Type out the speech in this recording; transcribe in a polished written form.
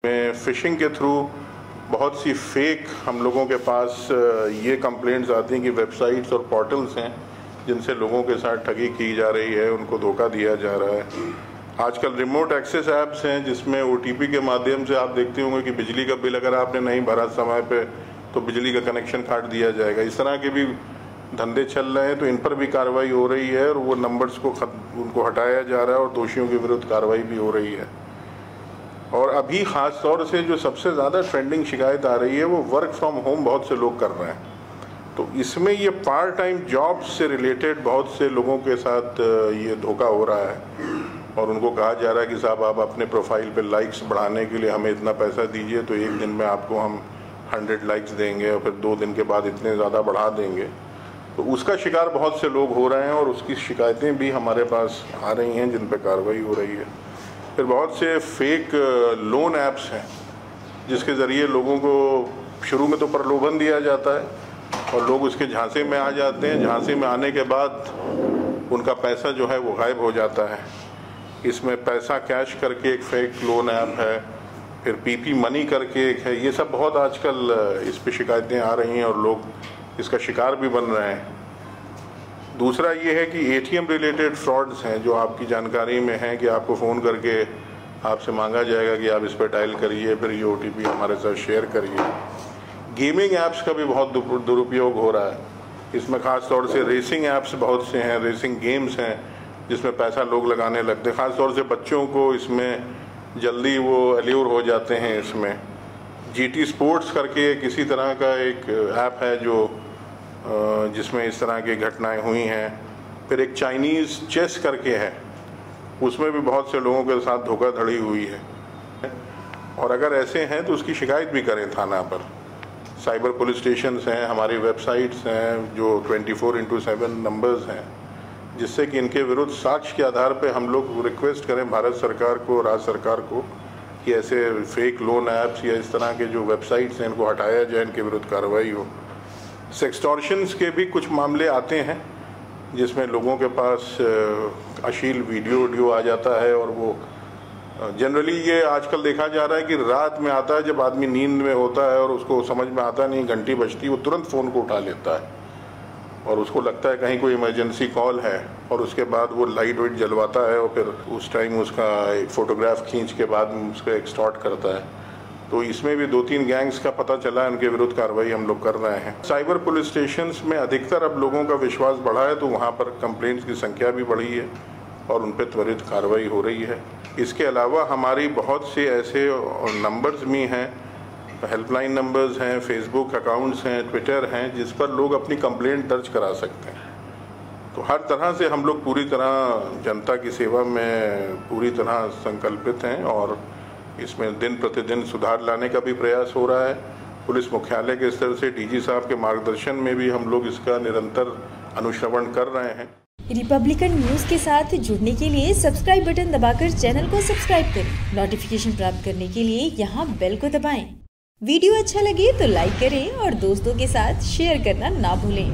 में फ़िशिंग के थ्रू बहुत सी फेक हम लोगों के पास ये कंप्लेंट्स आती हैं कि वेबसाइट्स और पोर्टल्स हैं जिनसे लोगों के साथ ठगी की जा रही है, उनको धोखा दिया जा रहा है। आजकल रिमोट एक्सेस ऐप्स हैं जिसमें OTP के माध्यम से आप देखते होंगे कि बिजली का बिल अगर आपने नहीं भरा समय पे तो बिजली का कनेक्शन काट दिया जाएगा। इस तरह के भी धंधे चल रहे हैं, तो इन पर भी कार्रवाई हो रही है और वो नंबर्स को उनको हटाया जा रहा है और दोषियों के विरुद्ध कार्रवाई भी हो रही है। और अभी ख़ास तौर से जो सबसे ज़्यादा ट्रेंडिंग शिकायत आ रही है वो वर्क फ्रॉम होम बहुत से लोग कर रहे हैं। तो इसमें ये पार्ट टाइम जॉब से रिलेटेड बहुत से लोगों के साथ ये धोखा हो रहा है और उनको कहा जा रहा है कि साहब आप अपने प्रोफाइल पे लाइक्स बढ़ाने के लिए हमें इतना पैसा दीजिए, तो एक दिन में आपको हम 100 लाइक्स देंगे और फिर 2 दिन के बाद इतने ज़्यादा बढ़ा देंगे। तो उसका शिकार बहुत से लोग हो रहे हैं और उसकी शिकायतें भी हमारे पास आ रही हैं जिन पर कार्रवाई हो रही है। फिर बहुत से फेक लोन ऐप्स हैं जिसके ज़रिए लोगों को शुरू में तो प्रलोभन दिया जाता है और लोग उसके झांसे में आ जाते हैं। झांसे में आने के बाद उनका पैसा जो है वो गायब हो जाता है। इसमें पैसा कैश करके एक फेक लोन ऐप है, फिर PP मनी करके एक है। ये सब बहुत आजकल इस पे शिकायतें आ रही हैं और लोग इसका शिकार भी बन रहे हैं। दूसरा ये है कि ATM रिलेटेड फ्रॉड्स हैं जो आपकी जानकारी में हैं कि आपको फ़ोन करके आपसे मांगा जाएगा कि आप इस पर डायल करिए, फिर ये OTP हमारे साथ शेयर करिए। गेमिंग ऐप्स का भी बहुत दुरुपयोग हो रहा है। इसमें ख़ास तौर से रेसिंग ऐप्स बहुत से हैं, रेसिंग गेम्स हैं जिसमें पैसा लोग लगाने लगते हैं। ख़ास तौर से बच्चों को इसमें जल्दी वो एल्यूर हो जाते हैं। इसमें GT स्पोर्ट्स करके किसी तरह का एक ऐप है जो जिसमें इस तरह की घटनाएं हुई हैं। फिर एक चाइनीज़ चेस करके है, उसमें भी बहुत से लोगों के साथ धोखाधड़ी हुई है। और अगर ऐसे हैं तो उसकी शिकायत भी करें थाना पर। साइबर पुलिस स्टेशंस हैं, हमारी वेबसाइट्स हैं जो 24/7 नंबर्स हैं, जिससे कि इनके विरुद्ध साक्ष्य के आधार पर हम लोग रिक्वेस्ट करें भारत सरकार को, राज्य सरकार को कि ऐसे फेक लोन ऐप्स या इस तरह के जो वेबसाइट्स हैं इनको हटाया जाए, इनके विरुद्ध कार्रवाई हो। सेक्सटॉर्शंस के भी कुछ मामले आते हैं जिसमें लोगों के पास अश्लील वीडियो आ जाता है और वो जनरली ये आजकल देखा जा रहा है कि रात में आता है जब आदमी नींद में होता है और उसको समझ में आता नहीं, घंटी बजती, वो तुरंत फ़ोन को उठा लेता है और उसको लगता है कहीं कोई इमरजेंसी कॉल है और उसके बाद वो लाइट वाइट जलवाता है और फिर उस टाइम उसका एक फ़ोटोग्राफ खींच के बाद उसको एक्सटॉर्ट करता है। तो इसमें भी 2-3 गैंग्स का पता चला है, उनके विरुद्ध कार्रवाई हम लोग कर रहे हैं। साइबर पुलिस स्टेशंस में अधिकतर अब लोगों का विश्वास बढ़ा है तो वहाँ पर कंप्लेंट्स की संख्या भी बढ़ी है और उन पर त्वरित कार्रवाई हो रही है। इसके अलावा हमारी बहुत से ऐसे नंबर्स भी हैं, हेल्पलाइन नंबर्स हैं, फेसबुक अकाउंट्स हैं, ट्विटर हैं, जिस पर लोग अपनी कंप्लेंट दर्ज करा सकते हैं। तो हर तरह से हम लोग पूरी तरह जनता की सेवा में पूरी तरह संकल्पित हैं और इसमें दिन प्रतिदिन सुधार लाने का भी प्रयास हो रहा है। पुलिस मुख्यालय के स्तर से DG साहब के मार्गदर्शन में भी हम लोग इसका निरंतर अनुश्रवण कर रहे हैं। रिपब्लिकन न्यूज के साथ जुड़ने के लिए सब्सक्राइब बटन दबाकर चैनल को सब्सक्राइब करें। नोटिफिकेशन प्राप्त करने के लिए यहाँ बेल को दबाएं। वीडियो अच्छा लगे तो लाइक करें और दोस्तों के साथ शेयर करना ना भूलें।